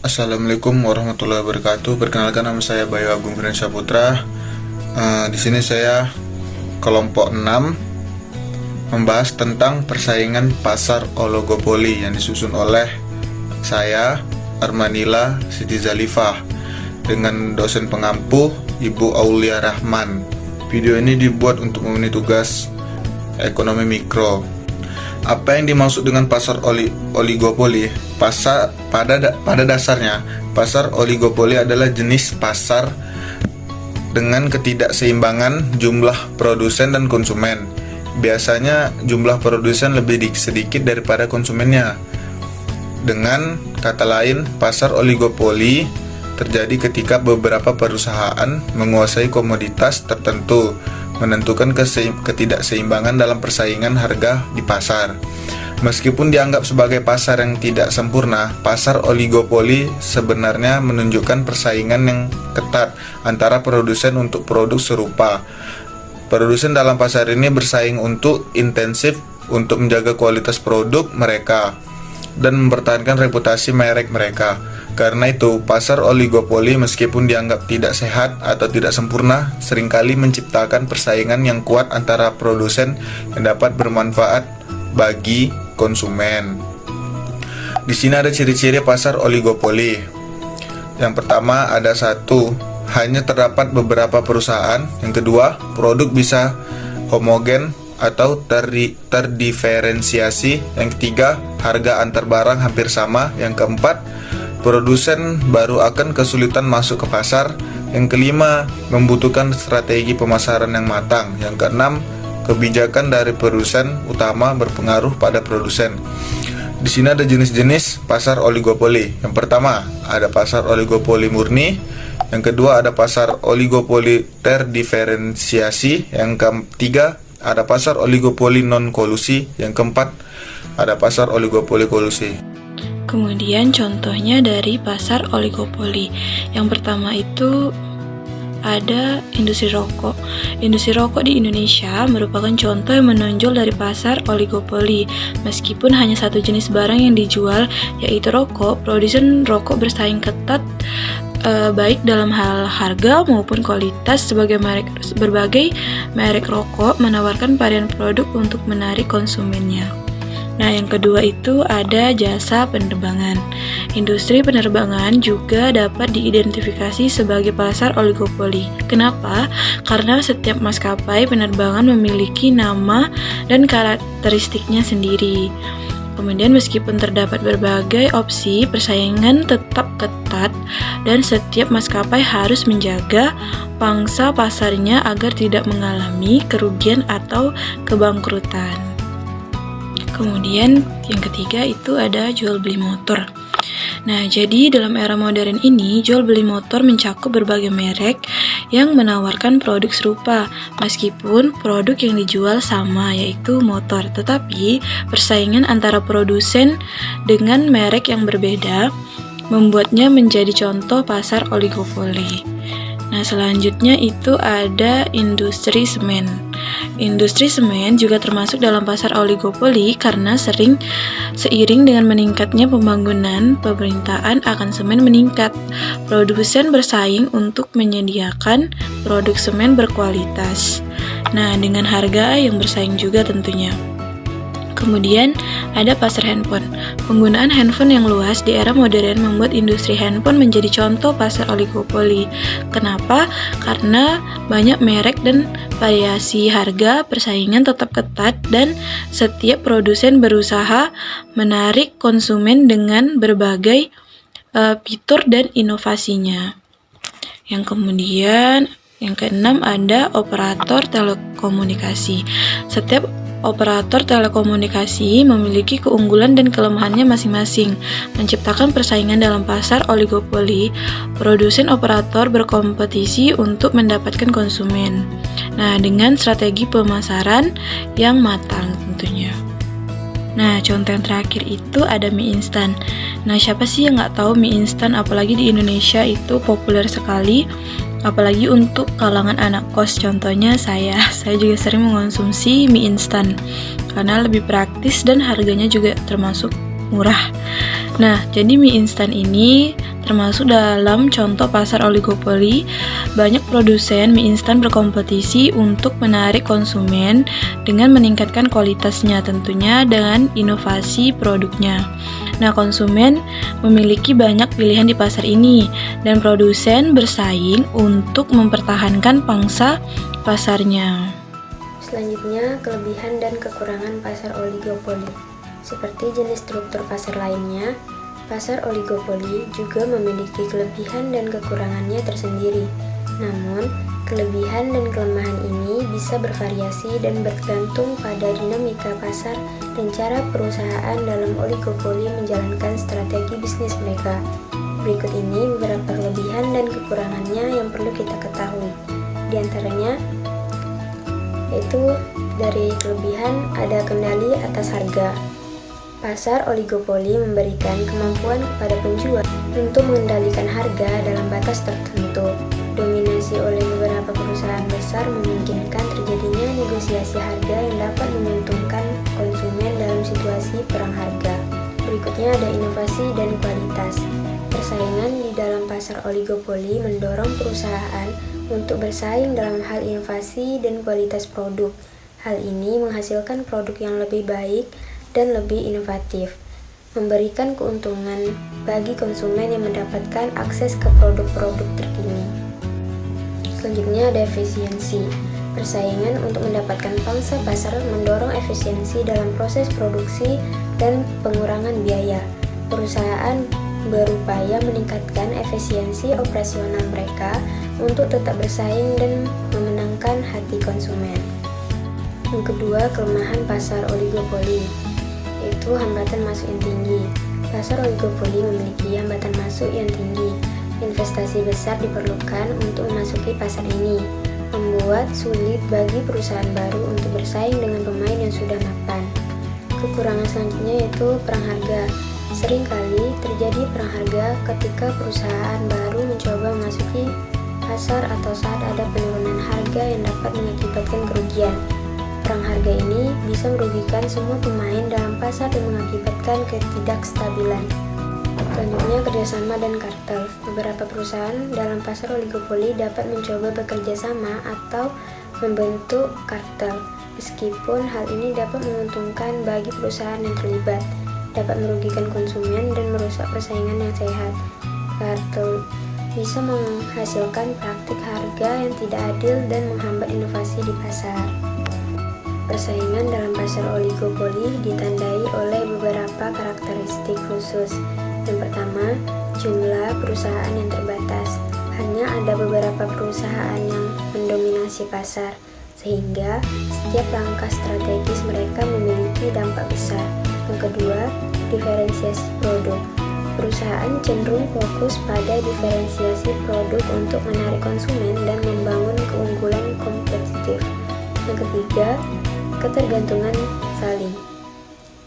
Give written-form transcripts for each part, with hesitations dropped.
Assalamualaikum warahmatullahi wabarakatuh. Perkenalkan, nama saya Bayu Agung Firmansyah Putra. Di sini saya kelompok 6 membahas tentang persaingan pasar oligopoli yang disusun oleh saya, Armanila Siti Zalifah, dengan dosen pengampu Ibu Aulia Rahman. Video ini dibuat untuk memenuhi tugas ekonomi mikro. Apa yang dimaksud dengan pasar oligopoli? Pada dasarnya, pasar oligopoli adalah jenis pasar dengan ketidakseimbangan jumlah produsen dan konsumen. Biasanya jumlah produsen lebih sedikit daripada konsumennya. Dengan kata lain, pasar oligopoli terjadi ketika beberapa perusahaan menguasai komoditas tertentu, menentukan ketidakseimbangan dalam persaingan harga di pasar. Meskipun dianggap sebagai pasar yang tidak sempurna, pasar oligopoli sebenarnya menunjukkan persaingan yang ketat antara produsen untuk produk serupa. Produsen dalam pasar ini bersaing untuk intensif untuk menjaga kualitas produk mereka dan mempertahankan reputasi merek mereka. Karena itu, pasar oligopoli meskipun dianggap tidak sehat atau tidak sempurna, seringkali menciptakan persaingan yang kuat antara produsen yang dapat bermanfaat bagi konsumen. Di sini ada ciri-ciri pasar oligopoli. Yang pertama, ada satu, hanya terdapat beberapa perusahaan. Yang kedua, produk bisa homogen atau terdiferensiasi. Yang ketiga, harga antar barang hampir sama. Yang keempat, produsen baru akan kesulitan masuk ke pasar. Yang kelima, membutuhkan strategi pemasaran yang matang. Yang keenam, kebijakan dari produsen utama berpengaruh pada produsen. Di sini ada jenis-jenis pasar oligopoli. Yang pertama, ada pasar oligopoli murni. Yang kedua, ada pasar oligopoli terdiferensiasi. Yang ketiga, ada pasar oligopoli non-kolusi. Yang keempat, ada pasar oligopoli kolusi. Kemudian contohnya dari pasar oligopoli. Yang pertama itu ada industri rokok. Industri rokok di Indonesia merupakan contoh yang menonjol dari pasar oligopoli. Meskipun hanya satu jenis barang yang dijual, yaitu rokok, produsen rokok bersaing ketat baik dalam hal harga maupun kualitas. Berbagai merek rokok menawarkan varian produk untuk menarik konsumennya. Nah, yang kedua itu ada jasa penerbangan. Industri penerbangan juga dapat diidentifikasi sebagai pasar oligopoli. Kenapa? Karena setiap maskapai penerbangan memiliki nama dan karakteristiknya sendiri. Kemudian meskipun terdapat berbagai opsi, persaingan tetap ketat dan setiap maskapai harus menjaga pangsa pasarnya agar tidak mengalami kerugian atau kebangkrutan. Kemudian yang ketiga itu ada jual beli motor. Nah, jadi dalam era modern ini, jual beli motor mencakup berbagai merek yang menawarkan produk serupa, meskipun produk yang dijual sama, yaitu motor. Tetapi, persaingan antara produsen dengan merek yang berbeda membuatnya menjadi contoh pasar oligopoli. Nah, selanjutnya itu ada industri semen. Industri semen juga termasuk dalam pasar oligopoli karena seiring dengan meningkatnya pembangunan, permintaan akan semen meningkat. Produsen bersaing untuk menyediakan produk semen berkualitas. Nah, dengan harga yang bersaing juga tentunya. Kemudian ada pasar handphone. Penggunaan handphone yang luas di era modern membuat industri handphone menjadi contoh pasar oligopoli. Kenapa? Karena banyak merek dan variasi harga, persaingan tetap ketat, dan setiap produsen berusaha menarik konsumen dengan berbagai fitur dan inovasinya. Yang keenam ada operator telekomunikasi. Setiap operator telekomunikasi memiliki keunggulan dan kelemahannya masing-masing. Menciptakan persaingan dalam pasar oligopoli, produsen operator berkompetisi untuk mendapatkan konsumen. Nah, dengan strategi pemasaran yang matang tentunya. Nah, contoh yang terakhir itu ada mie instan. Nah, siapa sih yang nggak tahu mie instan? Apalagi di Indonesia itu populer sekali. Apalagi untuk kalangan anak kos, contohnya saya juga sering mengonsumsi mie instan karena lebih praktis dan harganya juga termasuk murah. Nah, jadi mie instan ini termasuk dalam contoh pasar oligopoli. Banyak produsen mie instan berkompetisi untuk menarik konsumen dengan meningkatkan kualitasnya, tentunya dengan inovasi produknya. Nah, konsumen memiliki banyak pilihan di pasar ini, dan produsen bersaing untuk mempertahankan pangsa pasarnya. Selanjutnya, kelebihan dan kekurangan pasar oligopoli. Seperti jenis struktur pasar lainnya, pasar oligopoli juga memiliki kelebihan dan kekurangannya tersendiri. Namun, kelebihan dan kelemahan ini bisa bervariasi dan bergantung pada dinamika pasar dan cara perusahaan dalam oligopoli menjalankan strategi bisnis mereka. Berikut ini beberapa kelebihan dan kekurangannya yang perlu kita ketahui. Di antaranya, yaitu dari kelebihan ada kendali atas harga. Pasar oligopoli memberikan kemampuan kepada penjual untuk mengendalikan harga dalam batas tertentu. Dominasi oleh beberapa perusahaan besar memungkinkan terjadinya negosiasi harga yang dapat menguntungkan konsumen dalam situasi perang harga. Berikutnya ada inovasi dan kualitas. Persaingan di dalam pasar oligopoli mendorong perusahaan untuk bersaing dalam hal inovasi dan kualitas produk. Hal ini menghasilkan produk yang lebih baik dan lebih inovatif, memberikan keuntungan bagi konsumen yang mendapatkan akses ke produk-produk terkini. Selanjutnya ada efisiensi. Persaingan untuk mendapatkan pangsa pasar mendorong efisiensi dalam proses produksi dan pengurangan biaya. Perusahaan berupaya meningkatkan efisiensi operasional mereka untuk tetap bersaing dan memenangkan hati konsumen. Yang kedua, kelemahan pasar oligopoli, yaitu hambatan masuk yang tinggi. Pasar oligopoli memiliki hambatan masuk yang tinggi. Investasi besar diperlukan untuk memasuki pasar ini, membuat sulit bagi perusahaan baru untuk bersaing dengan pemain yang sudah mapan. Kekurangan selanjutnya yaitu perang harga. Seringkali terjadi perang harga ketika perusahaan baru mencoba memasuki pasar atau saat ada penurunan harga yang dapat mengakibatkan kerugian. Perang harga ini bisa merugikan semua pemain dalam pasar dan mengakibatkan ketidakstabilan. Selanjutnya, kerjasama dan kartel. Beberapa perusahaan dalam pasar oligopoli dapat mencoba bekerja sama atau membentuk kartel. Meskipun hal ini dapat menguntungkan bagi perusahaan yang terlibat, dapat merugikan konsumen dan merusak persaingan yang sehat. Kartel bisa menghasilkan praktik harga yang tidak adil dan menghambat inovasi di pasar. Persaingan dalam pasar oligopoli ditandai oleh beberapa karakteristik khusus. Yang pertama, jumlah perusahaan yang terbatas. Hanya ada beberapa perusahaan yang mendominasi pasar, sehingga setiap langkah strategis mereka memiliki dampak besar. Yang kedua, diferensiasi produk. Perusahaan cenderung fokus pada diferensiasi produk untuk menarik konsumen dan membangun keunggulan kompetitif. Yang ketiga, ketergantungan saling.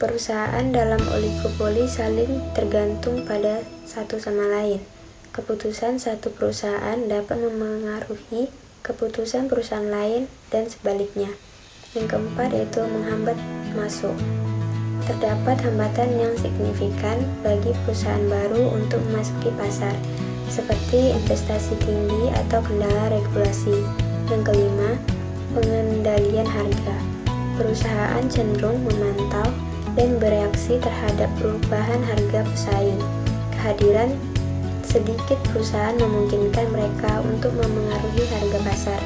Perusahaan dalam oligopoli saling tergantung pada satu sama lain. Keputusan satu perusahaan dapat memengaruhi keputusan perusahaan lain dan sebaliknya. Yang keempat yaitu menghambat masuk. Terdapat hambatan yang signifikan bagi perusahaan baru untuk memasuki pasar, seperti investasi tinggi atau kendala regulasi. Yang kelima, pengendalian harga. Perusahaan cenderung memantau dan bereaksi terhadap perubahan harga pesaing. Kehadiran sedikit perusahaan memungkinkan mereka untuk memengaruhi harga pasar.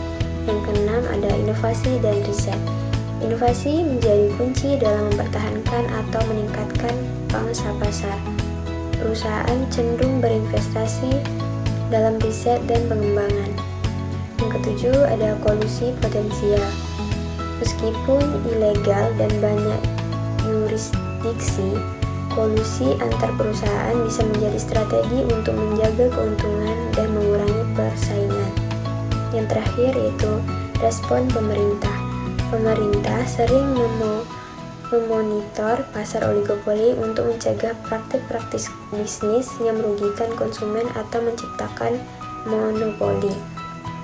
Yang keenam ada inovasi dan riset. Inovasi menjadi kunci dalam mempertahankan atau meningkatkan pangsa pasar. Perusahaan cenderung berinvestasi dalam riset dan pengembangan. Yang ketujuh ada kolusi potensial. Meskipun ilegal dan banyak yurisdiksi, kolusi antar perusahaan bisa menjadi strategi untuk menjaga keuntungan dan mengurangi persaingan. Yang terakhir yaitu respon pemerintah. Pemerintah sering memonitor pasar oligopoli untuk mencegah praktik-praktik bisnis yang merugikan konsumen atau menciptakan monopoli.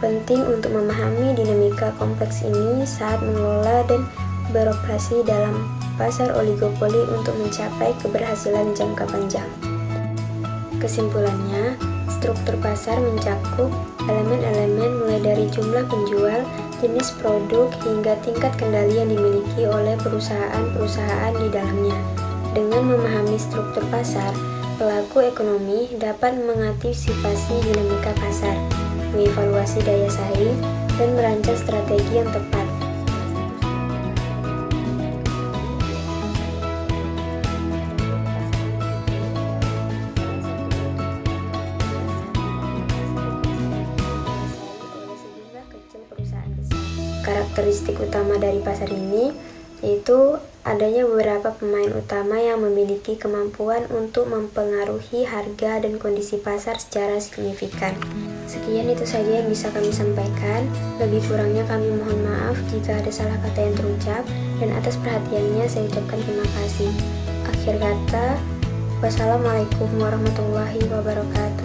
Penting untuk memahami dinamika kompleks ini saat mengelola dan beroperasi dalam pasar oligopoli untuk mencapai keberhasilan jangka panjang. Kesimpulannya, struktur pasar mencakup elemen-elemen mulai dari jumlah penjual, jenis produk, hingga tingkat kendali yang dimiliki oleh perusahaan-perusahaan di dalamnya. Dengan memahami struktur pasar, pelaku ekonomi dapat mengantisipasi dinamika pasar, mengevaluasi daya saing, dan merancang strategi yang tepat. Karakteristik utama dari pasar ini yaitu adanya beberapa pemain utama yang memiliki kemampuan untuk mempengaruhi harga dan kondisi pasar secara signifikan. Sekian itu saja yang bisa kami sampaikan. Lebih kurangnya kami mohon maaf jika ada salah kata yang terucap, dan atas perhatiannya saya ucapkan terima kasih. Akhir kata, wassalamualaikum warahmatullahi wabarakatuh.